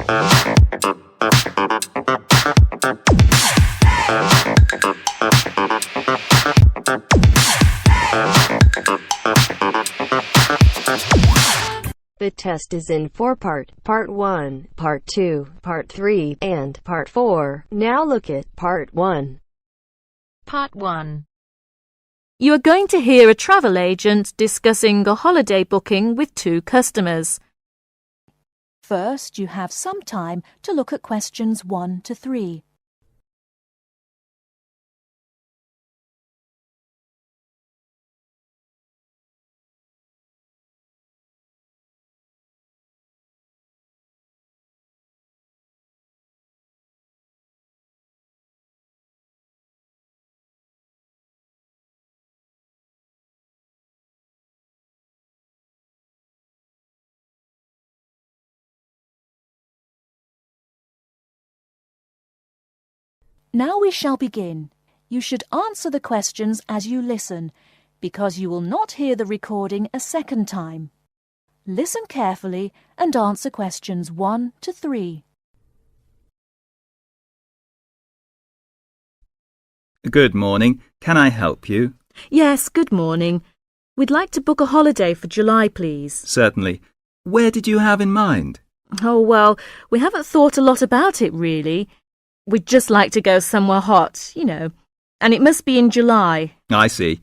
The test is in 4-part, Part 1, Part 2, Part 3, and Part 4. Now look at Part 1. Part 1. You are going to hear a travel agent discussing a holiday booking with two customers. First, you have some time to look at questions 1 to 3. Now we shall begin. You should answer the questions as you listen, because you will not hear the recording a second time. Listen carefully and answer questions 1 to 3. Good morning. Can I help you? Yes, good morning. We'd like to book a holiday for July, please. Certainly. Where did you have in mind? Oh, well, we haven't thought a lot about it, really. We'd just like to go somewhere hot, and it must be in July. I see.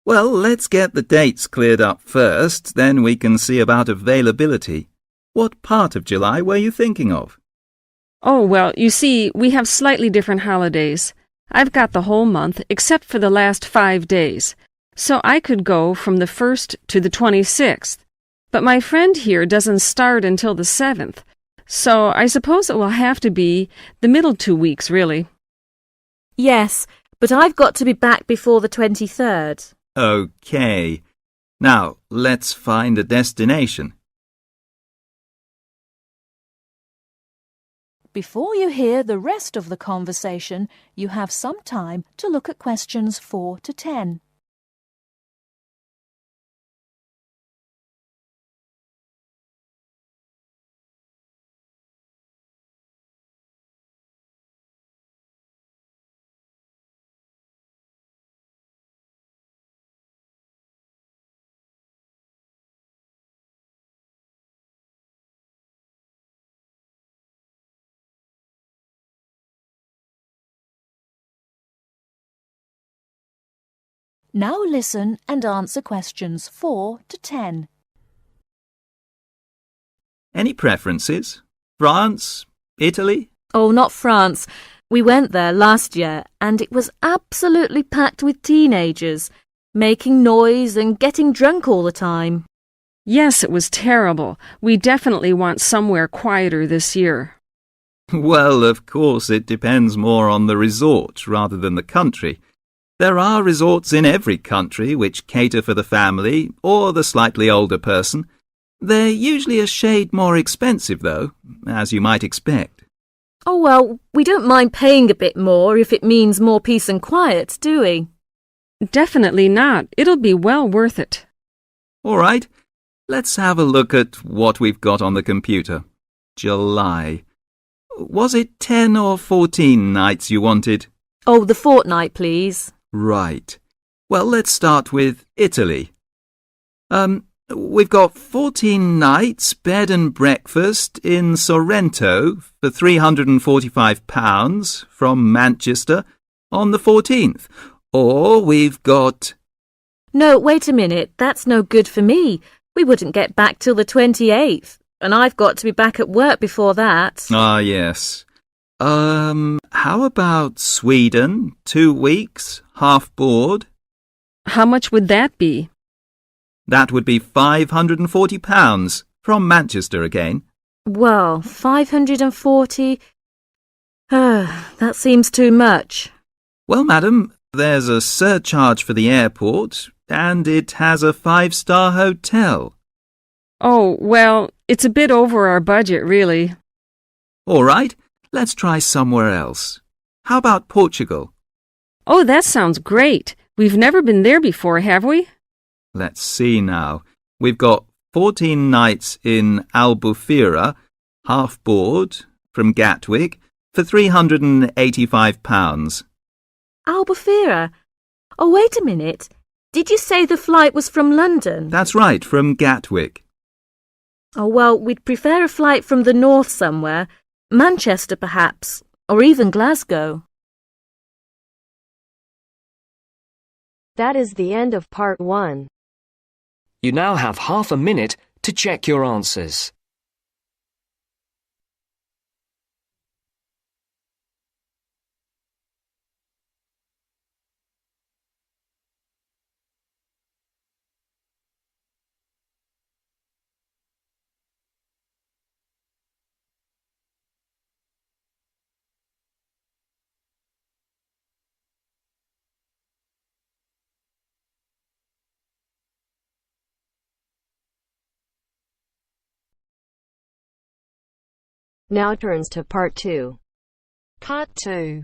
Well, let's get the dates cleared up first, then we can see about availability. What part of July were you thinking of? Oh, well, you see, we have slightly different holidays. I've got the whole month except for the last 5 days, so I could go from the 1st to the 26th. But my friend here doesn't start until the 7th. So I suppose it will have to be the middle 2 weeks, really. Yes, but I've got to be back before the 23rd. OK. Now, let's find a destination. Before you hear the rest of the conversation, you have some time to look at questions 4 to 10. Now listen and answer questions 4 to 10. Any preferences? France? Italy? Oh, not France. We went there last year and it was absolutely packed with teenagers, making noise and getting drunk all the time. Yes, it was terrible. We definitely want somewhere quieter this year. Well, of course, it depends more on the resort rather than the country. There are resorts in every country which cater for the family or the slightly older person. They're usually a shade more expensive, though, as you might expect. Oh, well, we don't mind paying a bit more if it means more peace and quiet, do we? Definitely not. It'll be well worth it. All right, let's have a look at what we've got on the computer. July. Was it 10 or 14 nights you wanted? Oh, the fortnight, please. Right. Well, let's start with Italy. We've got 14 nights, bed and breakfast in Sorrento for £345 from Manchester on the 14th. Or we've got... No, wait a minute. That's no good for me. We wouldn't get back till the 28th, and I've got to be back at work before that. Ah, yes. How about Sweden? 2 weeks, half board? How much would that be? That would be £540 from Manchester again. Well, 540... that seems too much. Well, madam, there's a surcharge for the airport, and it has a 5-star hotel. Oh, well, it's a bit over our budget, really. All right, let's try somewhere else. How about Portugal? Oh, that sounds great. We've never been there before, have we? Let's see now. We've got 14 nights in Albufeira half board, from Gatwick, for £385. Albufeira? Oh, wait a minute. Did you say the flight was from London? That's right, from Gatwick. Oh, well, we'd prefer a flight from the north somewhere. Manchester, perhaps, or even Glasgow. That is the end of part 1. You now have half a minute to check your answers. Now turns to part 2. Part 2.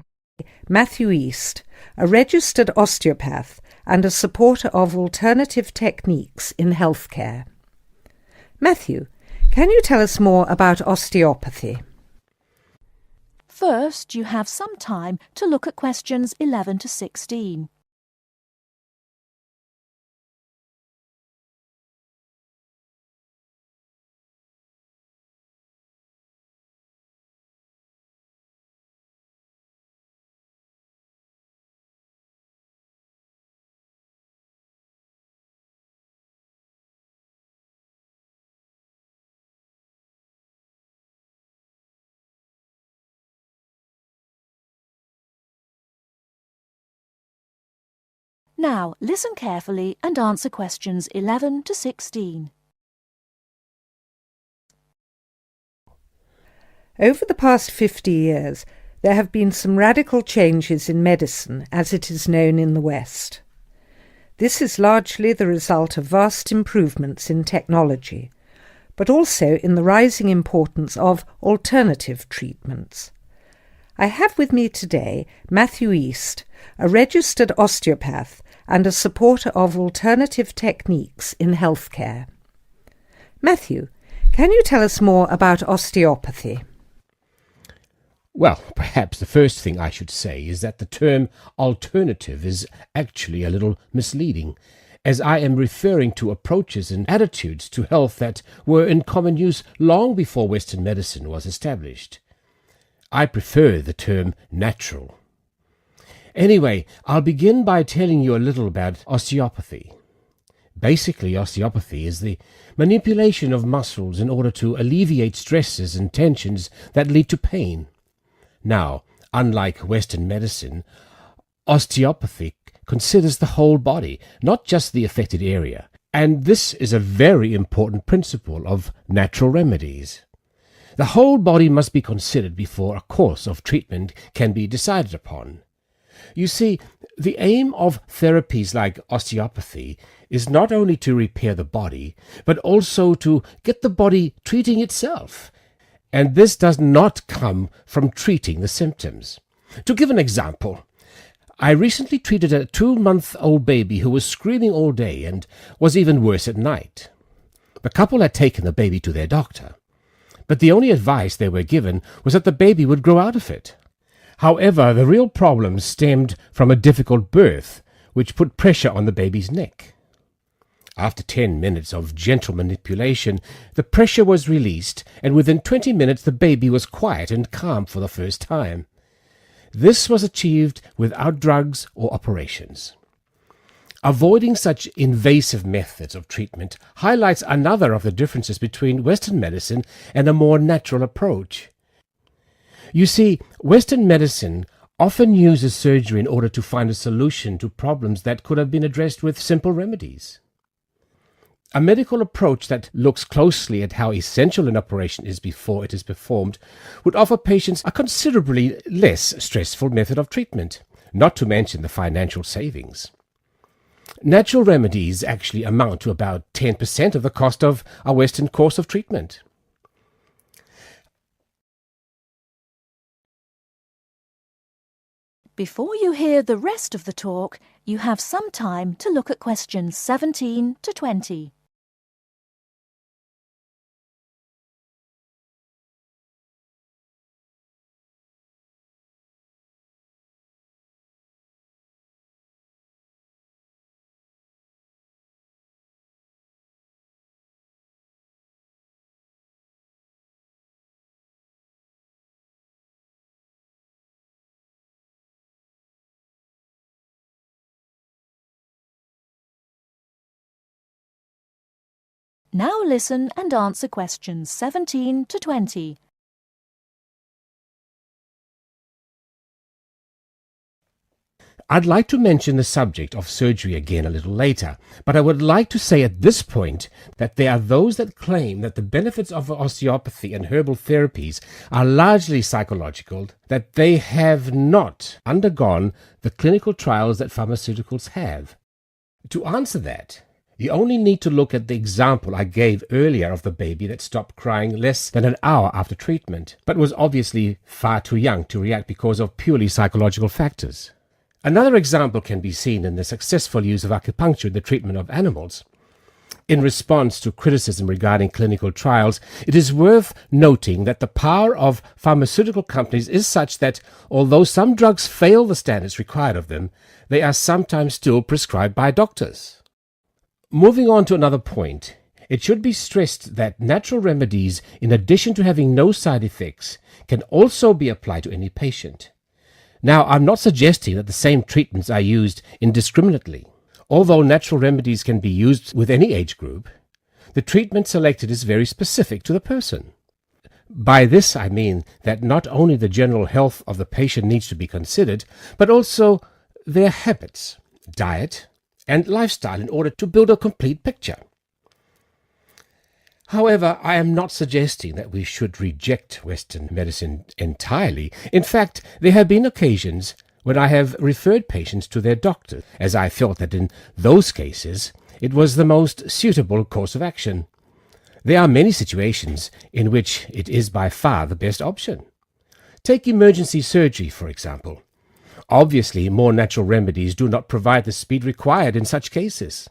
Matthew East, a registered osteopath and a supporter of alternative techniques in healthcare. Matthew, can you tell us more about osteopathy? First, you have some time to look at questions 11 to 16. Now, listen carefully and answer questions 11 to 16. Over the past 50 years, there have been some radical changes in medicine as it is known in the West. This is largely the result of vast improvements in technology, but also in the rising importance of alternative treatments. I have with me today Matthew East, a registered osteopath and a supporter of alternative techniques in healthcare. Matthew, can you tell us more about osteopathy? Well, perhaps the first thing I should say is that the term alternative is actually a little misleading, as I am referring to approaches and attitudes to health that were in common use long before Western medicine was established. I prefer the term natural. Anyway, I'll begin by telling you a little about osteopathy. Basically, osteopathy is the manipulation of muscles in order to alleviate stresses and tensions that lead to pain. Now, unlike Western medicine, osteopathy considers the whole body, not just the affected area, and this is a very important principle of natural remedies. The whole body must be considered before a course of treatment can be decided upon. You see, the aim of therapies like osteopathy is not only to repair the body, but also to get the body treating itself. And this does not come from treating the symptoms. To give an example, I recently treated a 2-month-old baby who was screaming all day and was even worse at night. The couple had taken the baby to their doctor, but the only advice they were given was that the baby would grow out of it. However, the real problem stemmed from a difficult birth, which put pressure on the baby's neck. After 10 minutes of gentle manipulation, the pressure was released, and within 20 minutes the baby was quiet and calm for the first time. This was achieved without drugs or operations. Avoiding such invasive methods of treatment highlights another of the differences between Western medicine and a more natural approach. You see, Western medicine often uses surgery in order to find a solution to problems that could have been addressed with simple remedies. A medical approach that looks closely at how essential an operation is before it is performed would offer patients a considerably less stressful method of treatment, not to mention the financial savings. Natural remedies actually amount to about 10% of the cost of a Western course of treatment. Before you hear the rest of the talk, you have some time to look at questions 17 to 20. Now listen and answer questions 17 to 20. I'd like to mention the subject of surgery again a little later, but I would like to say at this point that there are those that claim that the benefits of osteopathy and herbal therapies are largely psychological, that they have not undergone the clinical trials that pharmaceuticals have. To answer that, you only need to look at the example I gave earlier of the baby that stopped crying less than an hour after treatment, but was obviously far too young to react because of purely psychological factors. Another example can be seen in the successful use of acupuncture in the treatment of animals. In response to criticism regarding clinical trials, it is worth noting that the power of pharmaceutical companies is such that, although some drugs fail the standards required of them, they are sometimes still prescribed by doctors. Moving on to another point, it should be stressed that natural remedies, in addition to having no side effects, can also be applied to any patient. Now, I'm not suggesting that the same treatments are used indiscriminately. Although natural remedies can be used with any age group, the treatment selected is very specific to the person. By this I mean that not only the general health of the patient needs to be considered, but also their habits, diet, and lifestyle in order to build a complete picture. However, I am not suggesting that we should reject Western medicine entirely. In fact, there have been occasions when I have referred patients to their doctor, as I felt that in those cases it was the most suitable course of action. There are many situations in which it is by far the best option. Take emergency surgery, for example. Obviously, more natural remedies do not provide the speed required in such cases.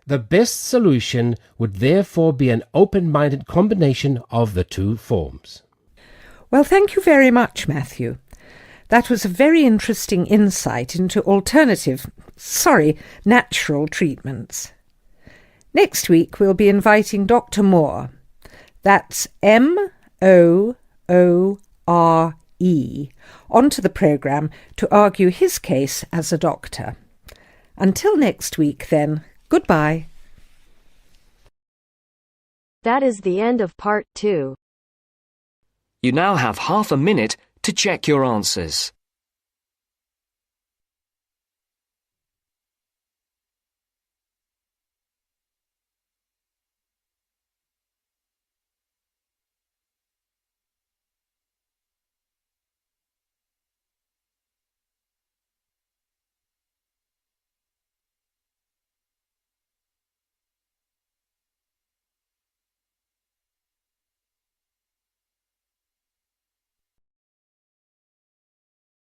The best solution would therefore be an open-minded combination of the two forms. Well, thank you very much, Matthew. That was a very interesting insight into natural treatments. Next week we'll be inviting Dr. Moore. That's Moore, onto the programme to argue his case as a doctor. Until next week, then, goodbye. That is the end of part 2. You now have half a minute to check your answers.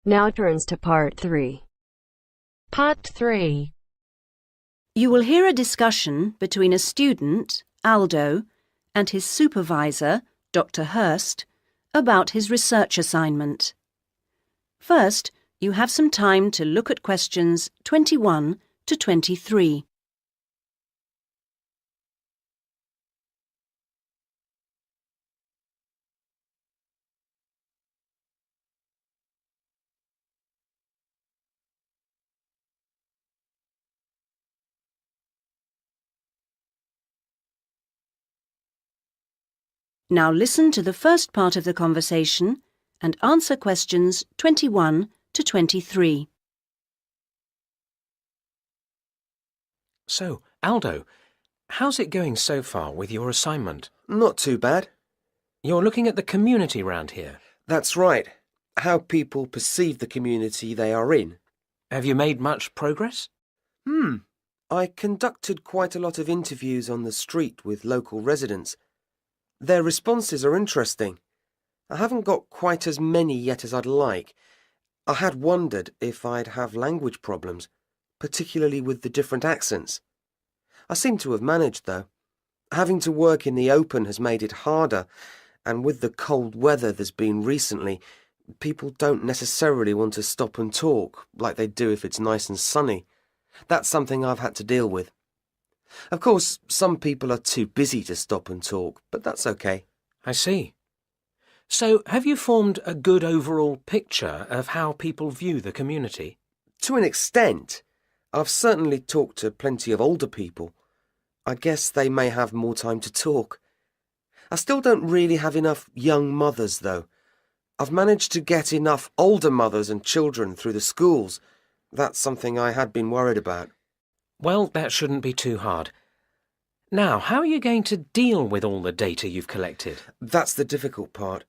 Now turns to part 3. Part 3. You will hear a discussion between a student, Aldo, and his supervisor, Dr. Hurst, about his research assignment. First, you have some time to look at questions 21 to 23. Now listen to the first part of the conversation and answer questions 21 to 23. So, Aldo, how's it going so far with your assignment? Not too bad. You're looking at the community round here. That's right. How people perceive the community they are in. Have you made much progress? I conducted quite a lot of interviews on the street with local residents. Their responses are interesting. I haven't got quite as many yet as I'd like. I had wondered if I'd have language problems, particularly with the different accents. I seem to have managed, though. Having to work in the open has made it harder, and with the cold weather there's been recently, people don't necessarily want to stop and talk like they do if it's nice and sunny. That's something I've had to deal with. Of course, some people are too busy to stop and talk, but that's okay. I see. So, have you formed a good overall picture of how people view the community? To an extent. I've certainly talked to plenty of older people. I guess they may have more time to talk. I still don't really have enough young mothers, though. I've managed to get enough older mothers and children through the schools. That's something I had been worried about. Well, that shouldn't be too hard. Now, how are you going to deal with all the data you've collected? That's the difficult part.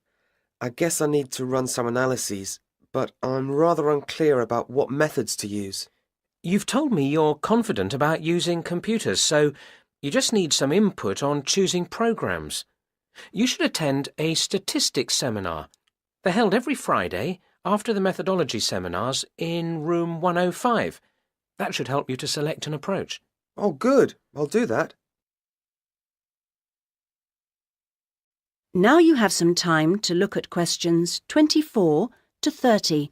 I guess I need to run some analyses, but I'm rather unclear about what methods to use. You've told me you're confident about using computers, so you just need some input on choosing programs. You should attend a statistics seminar. They're held every Friday after the methodology seminars in room 105. That should help you to select an approach. Oh, good. I'll do that. Now you have some time to look at questions 24 to 30.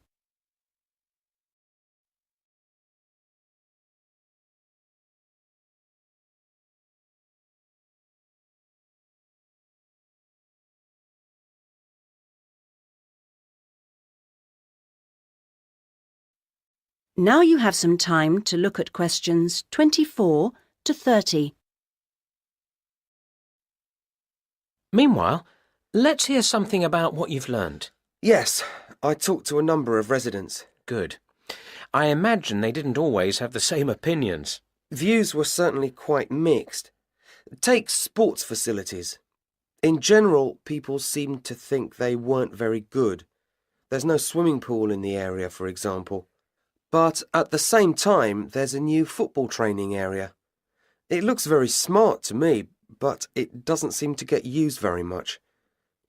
Now you have some time to look at questions 24 to 30. Meanwhile, let's hear something about what you've learned. Yes, I talked to a number of residents. Good. I imagine they didn't always have the same opinions. Views were certainly quite mixed. Take sports facilities. In general, people seemed to think they weren't very good. There's no swimming pool in the area, for example. But at the same time, there's a new football training area. It looks very smart to me, but it doesn't seem to get used very much.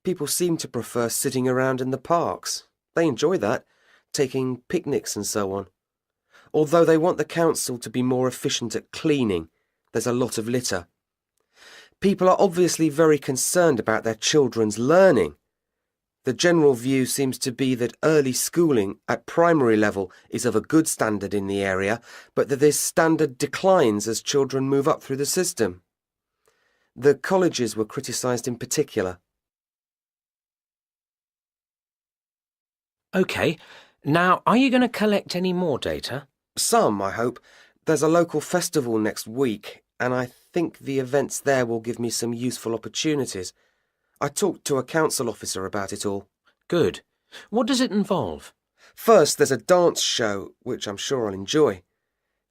People seem to prefer sitting around in the parks. They enjoy that, taking picnics and so on. Although they want the council to be more efficient at cleaning, there's a lot of litter. People are obviously very concerned about their children's learning. The general view seems to be that early schooling at primary level is of a good standard in the area, but that this standard declines as children move up through the system. The colleges were criticised in particular. OK, now are you going to collect any more data? Some, I hope. There's a local festival next week, and I think the events there will give me some useful opportunities. I talked to a council officer about it all. Good. What does it involve? First, there's a dance show, which I'm sure I'll enjoy.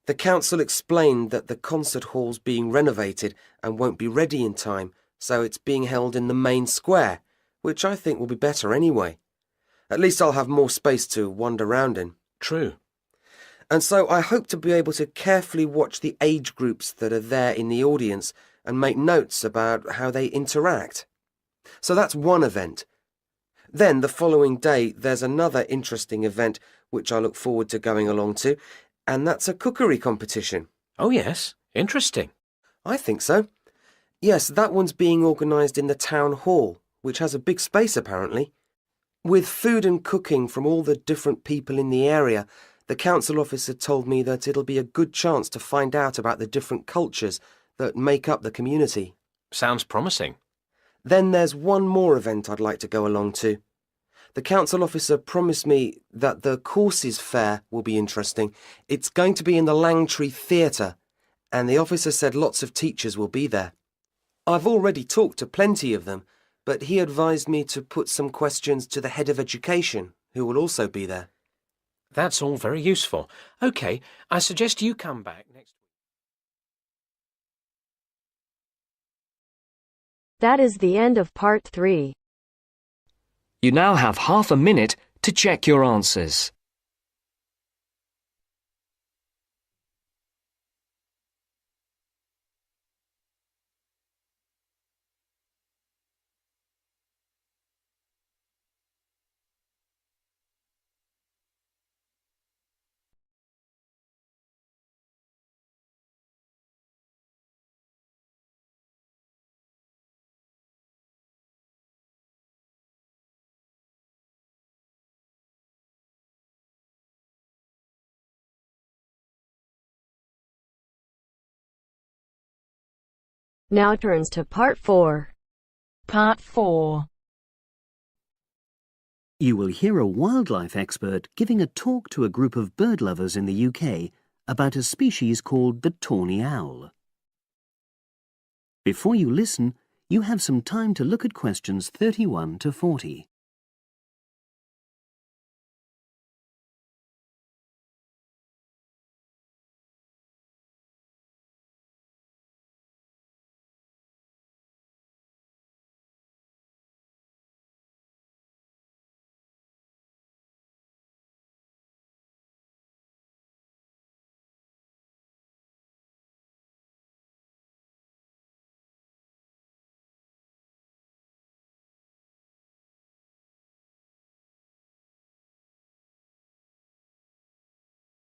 The council explained that the concert hall's being renovated and won't be ready in time, so it's being held in the main square, which I think will be better anyway. At least I'll have more space to wander around in. True. And so I hope to be able to carefully watch the age groups that are there in the audience and make notes about how they interact. So that's one event. Then the following day there's another interesting event which I look forward to going along to, and that's a cookery competition. Oh yes, interesting. I think so. Yes, that one's being organised in the town hall, which has a big space apparently. With food and cooking from all the different people in the area, the council officer told me that it'll be a good chance to find out about the different cultures that make up the community. Sounds promising. Then there's one more event I'd like to go along to. The council officer promised me that the courses fair will be interesting. It's going to be in the Langtree Theatre, and the officer said lots of teachers will be there. I've already talked to plenty of them, but he advised me to put some questions to the head of education, who will also be there. That's all very useful. OK, I suggest you come back next week. That is the end of part 3. You now have half a minute to check your answers. Now turns to part 4. Part 4. You will hear a wildlife expert giving a talk to a group of bird lovers in the UK about a species called the tawny owl. Before you listen, you have some time to look at questions 31 to 40.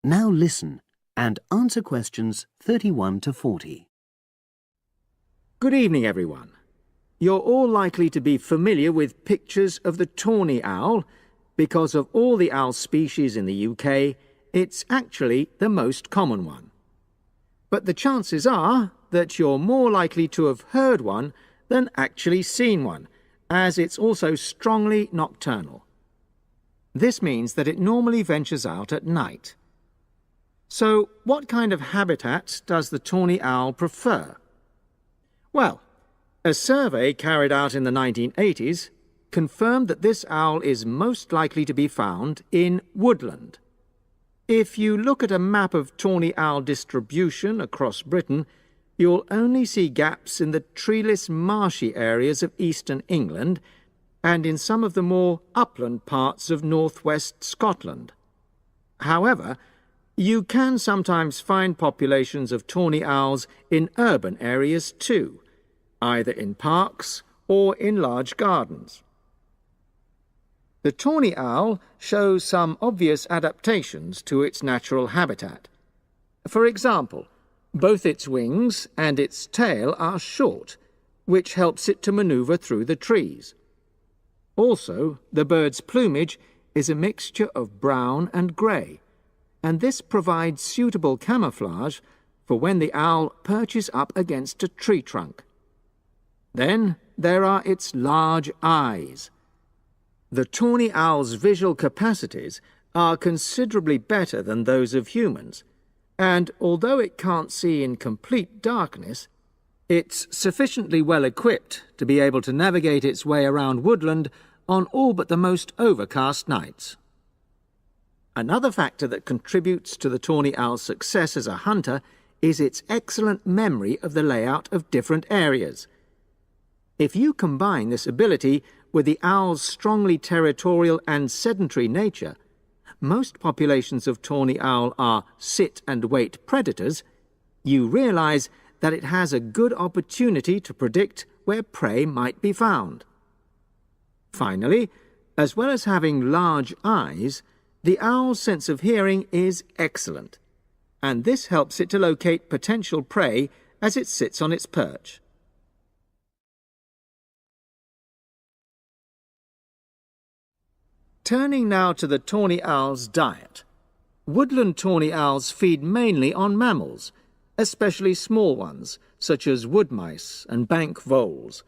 Now listen and answer questions 31 to 40. Good evening, everyone. You're all likely to be familiar with pictures of the tawny owl. Because of all the owl species in the UK, it's actually the most common one. But the chances are that you're more likely to have heard one than actually seen one, as it's also strongly nocturnal. This means that it normally ventures out at night. So, what kind of habitat does the tawny owl prefer? Well, a survey carried out in the 1980s confirmed that this owl is most likely to be found in woodland. If you look at a map of tawny owl distribution across Britain, you'll only see gaps in the treeless marshy areas of eastern England and in some of the more upland parts of northwest Scotland. However, you can sometimes find populations of tawny owls in urban areas too, either in parks or in large gardens. The tawny owl shows some obvious adaptations to its natural habitat. For example, both its wings and its tail are short, which helps it to maneuver through the trees. Also, the bird's plumage is a mixture of brown and grey, and this provides suitable camouflage for when the owl perches up against a tree trunk. Then there are its large eyes. The tawny owl's visual capacities are considerably better than those of humans, and although it can't see in complete darkness, it's sufficiently well equipped to be able to navigate its way around woodland on all but the most overcast nights. Another factor that contributes to the tawny owl's success as a hunter is its excellent memory of the layout of different areas. If you combine this ability with the owl's strongly territorial and sedentary nature, most populations of tawny owl are sit-and-wait predators, you realize that it has a good opportunity to predict where prey might be found. Finally, as well as having large eyes, the owl's sense of hearing is excellent, and this helps it to locate potential prey as it sits on its perch. Turning now to the tawny owl's diet. Woodland tawny owls feed mainly on mammals, especially small ones, such as wood mice and bank voles.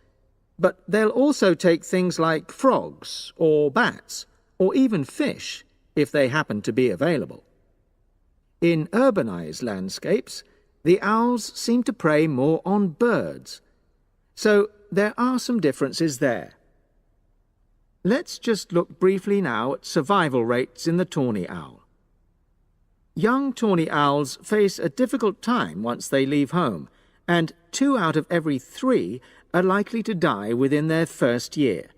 But they'll also take things like frogs or bats, or even fish, if they happen to be available. In urbanized landscapes, the owls seem to prey more on birds. So there are some differences there. Let's just look briefly now at survival rates in the tawny owl. Young tawny owls face a difficult time once they leave home, and 2 out of every 3 are likely to die within their first year.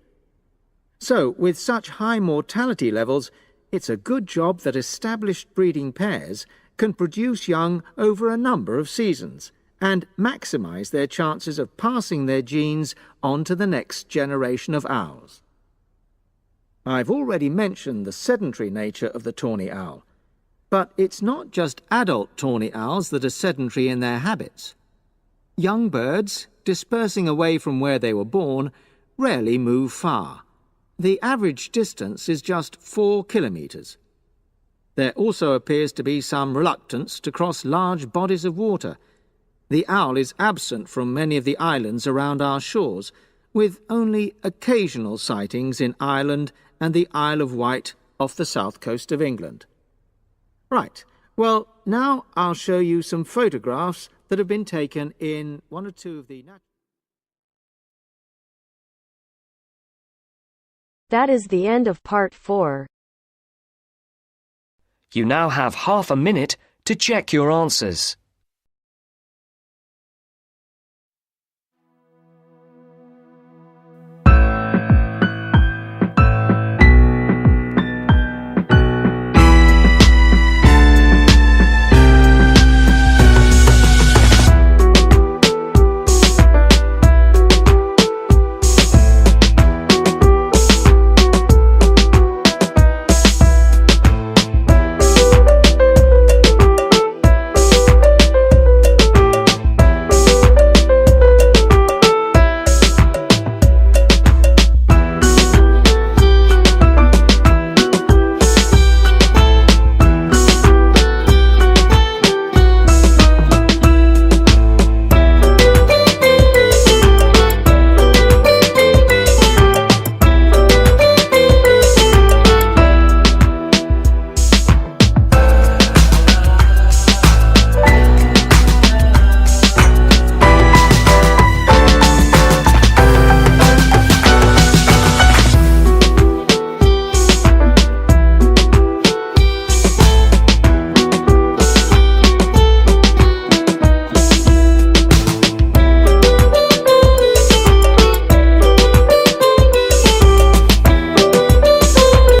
So, with such high mortality levels, it's a good job that established breeding pairs can produce young over a number of seasons and maximize their chances of passing their genes on to the next generation of owls. I've already mentioned the sedentary nature of the tawny owl, but it's not just adult tawny owls that are sedentary in their habits. Young birds, dispersing away from where they were born, rarely move far. The average distance is just 4 kilometres. There also appears to be some reluctance to cross large bodies of water. The owl is absent from many of the islands around our shores, with only occasional sightings in Ireland and the Isle of Wight off the south coast of England. Right, well, now I'll show you some photographs that have been taken in one or two of the That is the end of part 4. You now have half a minute to check your answers.